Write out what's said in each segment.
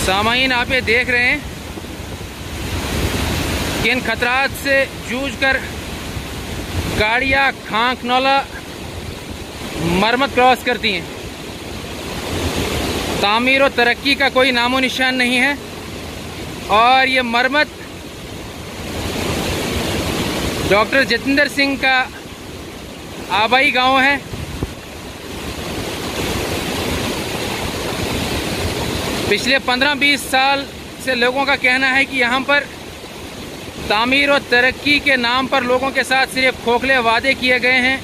सामाईन, आप ये देख रहे हैं कि इन खतरात से जूझकर गाड़ियाँ खांकनौला मरम्मत क्रॉस करती हैं। तामीर और तरक्की का कोई नामो निशान नहीं है। और ये मरम्मत डॉक्टर जितेंद्र सिंह का आबाई गांव है। पिछले 15-20 साल से लोगों का कहना है कि यहाँ पर तामीर और तरक्की के नाम पर लोगों के साथ सिर्फ खोखले वादे किए गए हैं,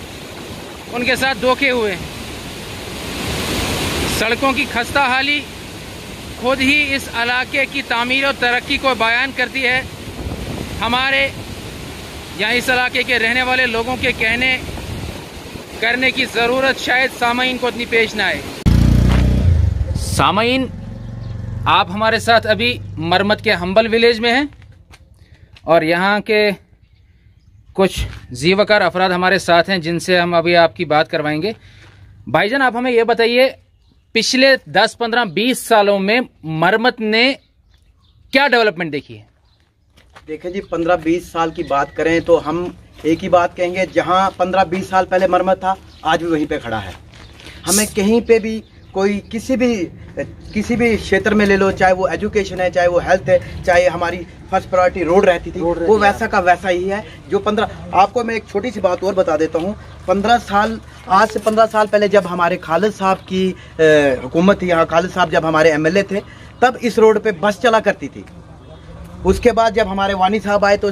उनके साथ धोखे हुए हैं। सड़कों की खस्ता हाली खुद ही इस इलाके की तामीर और तरक्की को बयान करती है। हमारे यहाँ इस इलाके के रहने वाले लोगों के कहने करने की ज़रूरत शायद सामाईन को इतनी पेश ना आए। सामाईन, आप हमारे साथ अभी मरम्मत के हम्बल विलेज में हैं और यहाँ के कुछ जीवकार अफराद हमारे साथ हैं जिनसे हम अभी आपकी बात करवाएंगे। भाईजान, आप हमें ये बताइए, पिछले 10, 15, 20 सालों में मरम्मत ने क्या डेवलपमेंट देखी है? देखिए जी, 15-20 साल की बात करें तो हम एक ही बात कहेंगे, जहाँ 15-20 साल पहले मरम्मत था आज भी वहीं पे खड़ा है। हमें कहीं पे भी कोई किसी भी क्षेत्र में ले लो, चाहे वो एजुकेशन है, चाहे वो हेल्थ है, चाहे हमारी फर्स्ट प्रायोरिटी रोड रहती थी, वो वैसा का वैसा ही है। जो 15, आपको मैं एक छोटी सी बात और बता देता हूँ। आज से 15 साल पहले जब हमारे खालिद साहब की हुकूमत थी, यहाँ खालिद साहब जब हमारे MLA थे, तब इस रोड पे बस चला करती थी। उसके बाद जब हमारे वानी साहब आए तो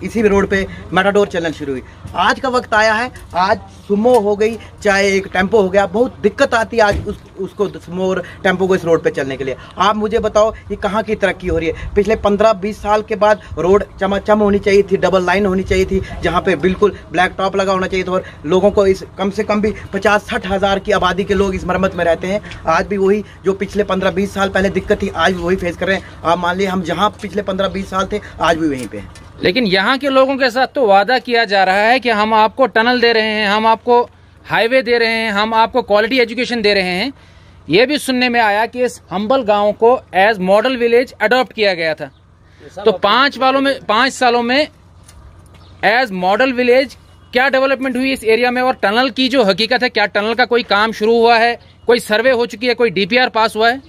इसी रोड पे मेटाडोर चलना शुरू हुई। आज का वक्त आया है, आज सुमो हो गई, चाहे एक टेम्पो हो गया, बहुत दिक्कत आती है आज उसको सुमो और टेम्पो को इस रोड पे चलने के लिए। आप मुझे बताओ ये कहाँ की तरक्की हो रही है? पिछले 15-20 साल के बाद रोड चमाचम होनी चाहिए थी, डबल लाइन होनी चाहिए थी, जहाँ पे बिल्कुल ब्लैक टॉप लगा होना चाहिए था और लोगों को इस कम से कम भी 50-60 हज़ार की आबादी के लोग इस मरम्मत में रहते हैं। आज भी वही जो पिछले 15-20 साल पहले दिक्कत थी, आज भी वही फेस कर रहे हैं। आप मान लीजिए हम जहाँ पिछले 15-20 साल थे आज भी वहीं पे हैं। लेकिन यहाँ के लोगों के साथ तो वादा किया जा रहा है कि हम आपको टनल दे रहे हैं, हम आपको हाईवे दे रहे हैं, हम आपको क्वालिटी एजुकेशन दे रहे हैं। ये भी सुनने में आया कि इस हम्बल गांव को एज मॉडल विलेज अडॉप्ट किया गया था। तो 5 सालों में एज मॉडल विलेज क्या डेवलपमेंट हुई इस एरिया में? और टनल की जो हकीकत है, क्या टनल का कोई काम शुरू हुआ है, कोई सर्वे हो चुकी है, कोई DPR पास हुआ है?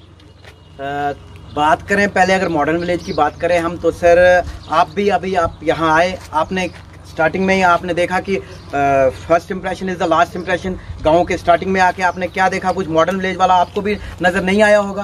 बात करें पहले अगर मॉडर्न विलेज की बात करें हम, तो सर आप यहाँ आए, आपने स्टार्टिंग में ही आपने देखा कि first impression is the last impression. गांव के स्टार्टिंग में आके आपने क्या देखा? कुछ मॉडर्न विलेज वाला आपको भी नज़र नहीं आया होगा।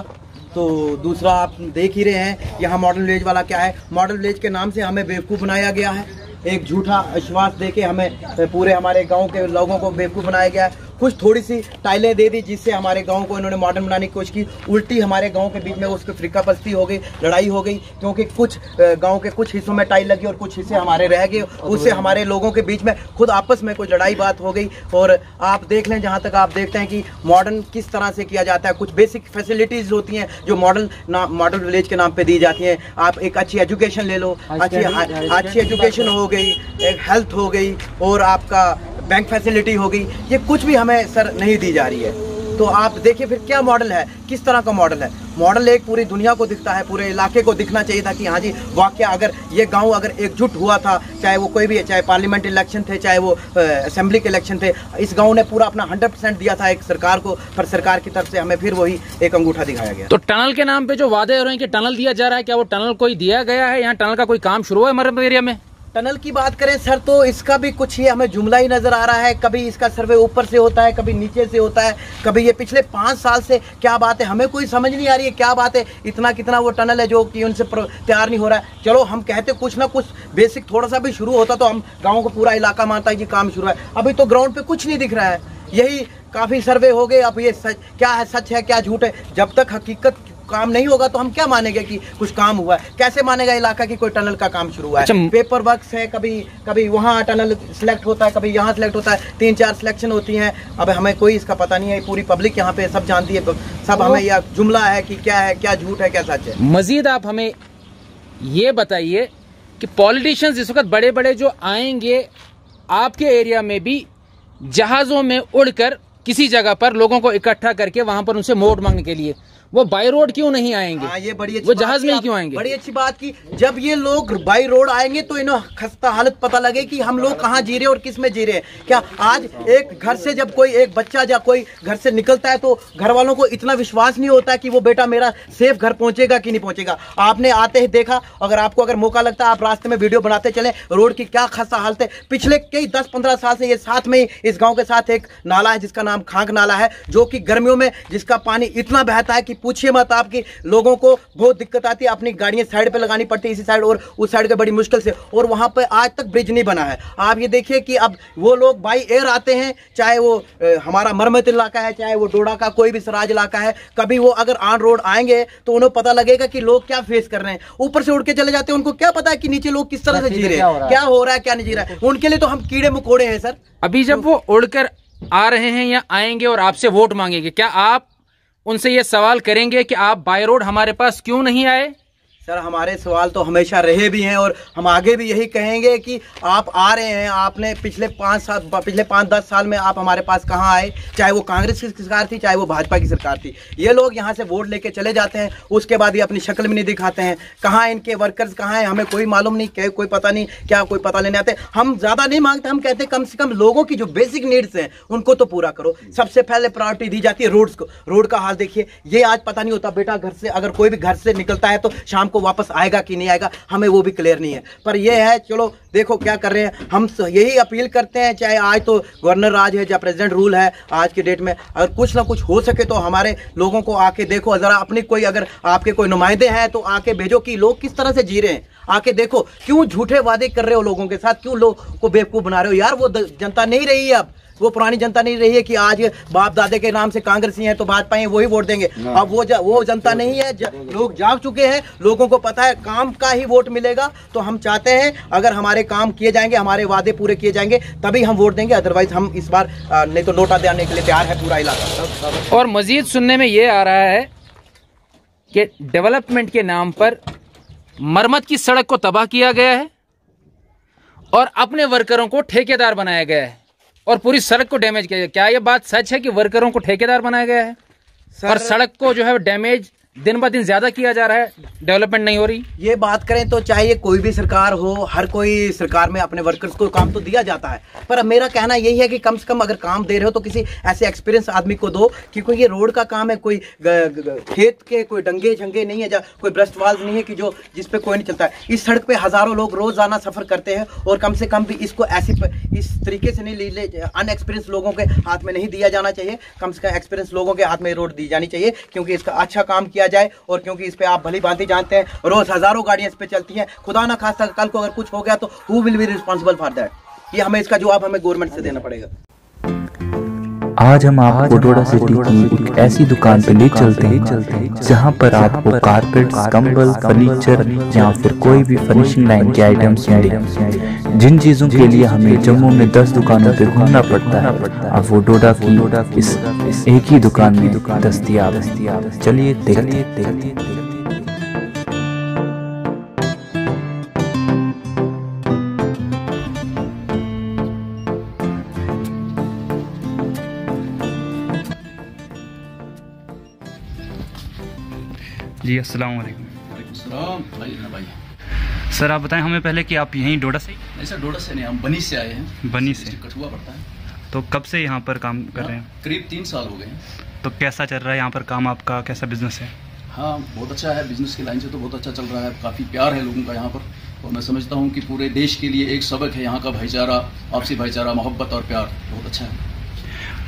तो दूसरा आप देख ही रहे हैं यहाँ मॉडर्न विलेज वाला क्या है। मॉडर्न विलेज के नाम से हमें बेवकूफ़ बनाया गया है, एक झूठा आश्वास देके हमें पूरे हमारे गांव के लोगों को बेवकूफ़ बनाया गया है। कुछ थोड़ी सी टाइलें दे दी जिससे हमारे गांव को इन्होंने मॉडर्न बनाने की कोशिश की, उल्टी हमारे गांव के बीच में उसकी फिरकापरस्ती हो गई, लड़ाई हो गई, क्योंकि कुछ गांव के कुछ हिस्सों में टाइल लगी और कुछ हिस्से हमारे रह गए। उससे हमारे लोगों के बीच में खुद आपस में कुछ लड़ाई बात हो गई। और आप देख लें, जहाँ तक आप देखते हैं कि मॉडर्न किस तरह से किया जाता है, कुछ बेसिक फैसिलिटीज़ होती हैं जो मॉडल विलेज के नाम पर दी जाती हैं। आप एक अच्छी एजुकेशन ले लो, अच्छी एजुकेशन हो गई, एक हेल्थ हो गई और आपका बैंक फैसिलिटी हो गई, ये कुछ भी हमें सर नहीं दी जा रही है। तो आप देखिए फिर क्या मॉडल है, किस तरह का मॉडल है? मॉडल एक पूरी दुनिया को दिखता है, पूरे इलाके को दिखना चाहिए था कि हाँ जी वाकया अगर ये गांव अगर एकजुट हुआ था, चाहे वो कोई भी है, चाहे पार्लियामेंट इलेक्शन थे, चाहे वो असेंबली के इलेक्शन थे, इस गांव ने पूरा अपना 100% दिया था एक सरकार को, पर सरकार की तरफ से हमें फिर वही एक अंगूठा दिखाया गया। तो टनल के नाम पे जो वादे हो रहे हैं कि टनल दिया जा रहा है, क्या वो टनल कोई दिया गया है? यहाँ टनल का कोई काम शुरू है मरम्मत एरिया में? टनल की बात करें सर तो इसका भी कुछ ये हमें जुमला ही नज़र आ रहा है। कभी इसका सर्वे ऊपर से होता है, कभी नीचे से होता है, कभी ये पिछले 5 साल से क्या बात है हमें कोई समझ नहीं आ रही है। क्या बात है, इतना कितना वो टनल है जो कि उनसे तैयार नहीं हो रहा है। चलो हम कहते कुछ ना कुछ बेसिक थोड़ा सा भी शुरू होता तो हम गाँव को पूरा इलाका मानता है कि काम शुरू है। अभी तो ग्राउंड पर कुछ नहीं दिख रहा है। यही काफ़ी सर्वे हो गए, अब ये क्या है, सच है क्या झूठ है? जब तक हकीकत काम नहीं होगा तो हम क्या मानेंगे कि कुछ काम हुआ है? कैसे मानेगा इलाका की कोई टनल का काम शुरू हुआ है? पेपर वर्क है, कभी वहाँ टनल सिलेक्ट होता है, कभी यहाँ सिलेक्ट होता है, 3-4 सिलेक्शन होती हैं। अब हमें कोई इसका पता नहीं है, पूरी पब्लिक यहाँ पे सब जानती है, सब हमें यह जुमला है कि क्या है, क्या झूठ है, क्या सच है। मजीद आप हमें ये बताइए कि पॉलिटिशियंस इस वक्त बड़े बड़े जो आएंगे आपके एरिया में भी जहाज़ों में उड़कर किसी जगह पर लोगों को इकट्ठा करके वहां पर उनसे वोट मांगने के लिए, वो बाई रोड क्यों नहीं आएंगे? ये बड़ी अच्छी वो जहाज में ही क्यों आएंगे? बड़ी अच्छी बात की, जब ये लोग बाई रोड आएंगे तो इन्हें खस्ता हालत पता लगे कि हम लोग कहाँ जी रहे हैं और किस में जी रहे हैं। क्या आज एक घर से जब कोई एक बच्चा या कोई घर से निकलता है तो घर वालों को इतना विश्वास नहीं होता कि वो बेटा मेरा सेफ घर पहुंचेगा कि नहीं पहुंचेगा। आपने आते ही देखा, अगर मौका लगता है आप रास्ते में वीडियो बनाते चले, रोड की क्या खस्ता हालत है। पिछले कई 10-15 साल से ये साथ में ही इस गांव के साथ एक नाला है जिसका नाम खांक नाला है, जो कि गर्मियों में जिसका पानी इतना बहता है कि पूछिए मत। आपकी लोगों को बहुत दिक्कत आती है, अपनी गाड़ियां साइड पे लगानी पड़ती है, इसी साइड और उस साइड के बड़ी मुश्किल से, और वहां पे आज तक ब्रिज नहीं बना है। आप ये देखिए कि अब वो लोग बाई एयर आते हैं, चाहे वो हमारा मरमत इलाका है, चाहे वो डोडा का कोई भी सराज इलाका है, कभी वो अगर ऑन रोड आएंगे तो उन्हें पता लगेगा कि लोग क्या फेस कर रहे हैं। ऊपर से उड़ के चले जाते हैं, उनको क्या पता है कि नीचे लोग किस तरह से जी रहे हैं, क्या हो रहा है क्या नहीं जी रहा है। उनके लिए तो हम कीड़े मकोड़े हैं सर। अभी जब वो उड़कर आ रहे हैं या आएंगे और आपसे वोट मांगेंगे, क्या आप उनसे ये सवाल करेंगे कि आप बाय रोड हमारे पास क्यों नहीं आए? सर हमारे सवाल तो हमेशा रहे भी हैं और हम आगे भी यही कहेंगे कि आप आ रहे हैं, आपने पिछले 5-10 साल में आप हमारे पास कहाँ आए, चाहे वो कांग्रेस की सरकार थी चाहे वो भाजपा की सरकार थी। ये लोग यहाँ से वोट लेके चले जाते हैं, उसके बाद ये अपनी शक्ल भी नहीं दिखाते हैं। कहाँ इनके वर्कर्स कहाँ हैं हमें कोई मालूम नहीं, कोई पता नहीं, क्या कोई पता लेने आते। हम ज़्यादा नहीं मांगते, हम कहते कम से कम लोगों की जो बेसिक नीड्स हैं उनको तो पूरा करो। सबसे पहले प्रायोरिटी दी जाती है रोड्स को। रोड का हाल देखिए, ये आज पता नहीं होता बेटा घर से अगर कोई भी घर से निकलता है तो शाम को वापस आएगा कि नहीं आएगा, हमें वो भी क्लियर नहीं है। पर ये है, चलो देखो क्या कर रहे हैं। हम यही अपील करते हैं, चाहे आज तो गवर्नर राज है या प्रेसिडेंट रूल है, आज की डेट में अगर कुछ ना कुछ हो सके तो हमारे लोगों को आके देखो जरा, अपनी कोई अगर आपके कोई नुमाइंदे हैं तो आके भेजो कि लोग किस तरह से जी रहे हैं। आके देखो, क्यों झूठे वादे कर रहे हो लोगों के साथ, क्यों लोग को बेवकूफ बना रहे हो यार। वो जनता नहीं रही है, अब वो पुरानी जनता नहीं रही है कि आज बाप दादे के नाम से कांग्रेसी हैं तो भाजपा है वही वोट देंगे। अब वो जनता नहीं है, लोग जाग चुके हैं, लोगों को पता है काम का ही वोट मिलेगा। तो हम चाहते हैं अगर हमारे काम किए जाएंगे, हमारे वादे पूरे किए जाएंगे तभी हम वोट देंगे, अदरवाइज हम इस बार नहीं तो नोटा देने के लिए तैयार है पूरा इलाका। और मजीद सुनने में ये आ रहा है कि डेवलपमेंट के नाम पर मरम्मत की सड़क को तबाह किया गया है और अपने वर्करों को ठेकेदार बनाया गया है और पूरी सड़क को डैमेज किया गया। क्या ये बात सच है कि वर्करों को ठेकेदार बनाया गया है और सड़क को जो है डैमेज दिन ब दिन ज्यादा किया जा रहा है, डेवलपमेंट नहीं हो रही? ये बात करें तो चाहे कोई भी सरकार हो, हर कोई सरकार में अपने वर्कर्स को काम तो दिया जाता है, पर अब मेरा कहना यही है कि कम से कम अगर काम दे रहे हो तो किसी ऐसे एक्सपीरियंस आदमी को दो, क्योंकि ये रोड का काम है, कोई खेत के कोई डंगे झंगे नहीं है, कोई ब्रस्ट वाल्व नहीं है कि जो जिसपे कोई नहीं चलता है। इस सड़क पे हजारों लोग रोजाना सफर करते हैं और कम से कम भी इसको इस तरीके से नहीं अनएक्सपीरियंस लोगों के हाथ में नहीं दिया जाना चाहिए। कम से कम एक्सपीरियंस लोगों के हाथ में रोड दी जानी चाहिए, क्योंकि इसका अच्छा काम किया जाए और क्योंकि इस पे आप भली भांति जानते हैं रोज हजारों गाड़ियां इस पे चलती हैं। खुदा ना खास्ता कल को अगर कुछ हो गया तो who will be responsible for that. ये हमें इसका जवाब हमें गवर्नमेंट से देना पड़ेगा। आज हम आपको डोडा सिटी की एक ऐसी दुकान पे ले चलते हैं जहां पर आपको कारपेट, कंबल, फर्नीचर या फिर कोई भी फर्निशिंग लाइन के आइटम्स मिले। जिन चीजों के लिए हमें जम्मू में 10 दुकानों पे घूमना पड़ता है, अब वो डोडा की इस एक ही दुकान में दस्तयाब है। चलिए देखते। जी अस्सलाम वालेकुम। भाई सर आप बताएं हमें पहले कि आप यहीं डोडा से? नहीं सर, डोडा से नहीं, हम बनी से आए हैं। बनी से? कठुआ पड़ता है। तो कब से यहाँ पर काम कर रहे हैं? करीब 3 साल हो गए हैं। तो कैसा चल रहा है यहाँ पर काम आपका, कैसा बिजनेस है? हाँ बहुत अच्छा है, बिजनेस की लाइन से तो बहुत अच्छा चल रहा है, काफ़ी प्यार है लोगों का यहाँ पर। और मैं समझता हूँ कि पूरे देश के लिए एक सबक है यहाँ का भाईचारा, आपसी भाईचारा, मोहब्बत और प्यार बहुत अच्छा है।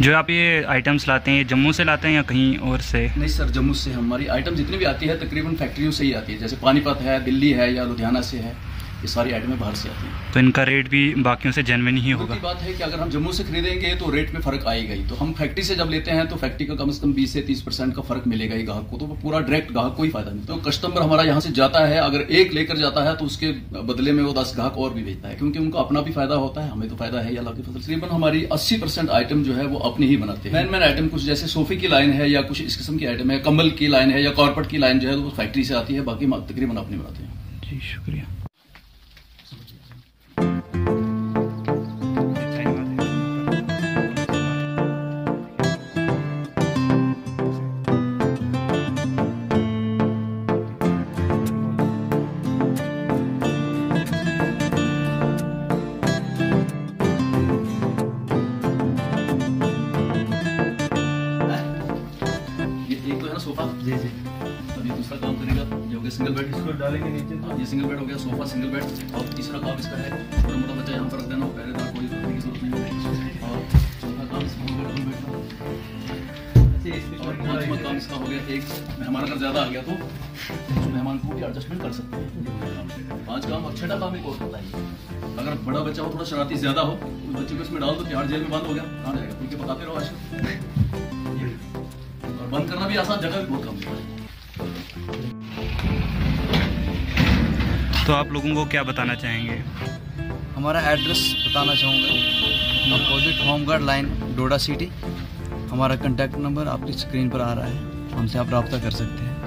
जो आप ये आइटम्स लाते हैं ये जम्मू से लाते हैं या कहीं और से? नहीं सर, जम्मू से। हमारी आइटम जितनी भी आती है तकरीबन फैक्ट्रियों से ही आती है, जैसे पानीपत है, दिल्ली है या लुधियाना से है, ये सारी आइटमें बाहर से आती हैं। तो इनका रेट भी बाकियों से जेन्युइन ही होगा? की बात है कि अगर हम जम्मू से खरीदेंगे तो रेट में फर्क आएगा ही। तो हम फैक्ट्री से जब लेते हैं तो फैक्ट्री का कम से कम 20 से 30% का फर्क मिलेगा ही ग्राहक को, तो पूरा डायरेक्ट ग्राहक को ही फायदा मिलता है। तो कस्टमर हमारा यहाँ से जाता है, अगर एक लेकर जाता है तो उसके बदले में वो 10 ग्राहक और भी भेजता है, क्योंकि उनको अपना भी फायदा होता है, हमें तो फायदा है। अल्लाह की फजल तकरीबन हमारी 80% आइटम जो है वो अपने ही बनाते हैं। मैन आइटम कुछ जैसे सोफे की लाइन है या कुछ इस किस्म की आइटम है, कंबल की लाइन है या कॉर्पेट की लाइन जो है वो फैक्ट्री से आती है, बाकी तकरीबन अपने बनाते हैं। जी शुक्रिया। अभी दूसरा काम करेगा, ये हो गया सिंगल बेड, इसको डालेंगे नीचे। हाँ, ये सिंगल बेड हो गया, सोफा सिंगल बेड। और तीसरा काम इसका है छोटा मोटा बच्चा यहाँ पर रख देना, पहरेदार कोई रखने की जरूरत नहीं है। और चौथा काम इसका हो गया डबल बेड का। और पांचवा काम इसका हो गया, एक मेहमान अगर ज्यादा आ गया तो मेहमान को भी एडजस्टमेंट कर सकते हैं। 5 काम। और छठा काम एक और होता है, अगर बड़ा बच्चा हो, थोड़ा शरारती ज्यादा हो, उस बच्चे को इसमें डाल दो, तिहाड़ जेल में बंद हो गया, कहाँ जाएगा, खुल के पकाते रहो ऐसे। और बंद करना भी आसान, जगह भी बहुत कम है। तो आप लोगों को क्या बताना चाहेंगे? हमारा एड्रेस बताना चाहूँगा, अपोजिट होमगार्ड लाइन, डोडा सिटी। हमारा कॉन्टैक्ट नंबर आपकी स्क्रीन पर आ रहा है, हमसे आप रब्ता कर सकते हैं।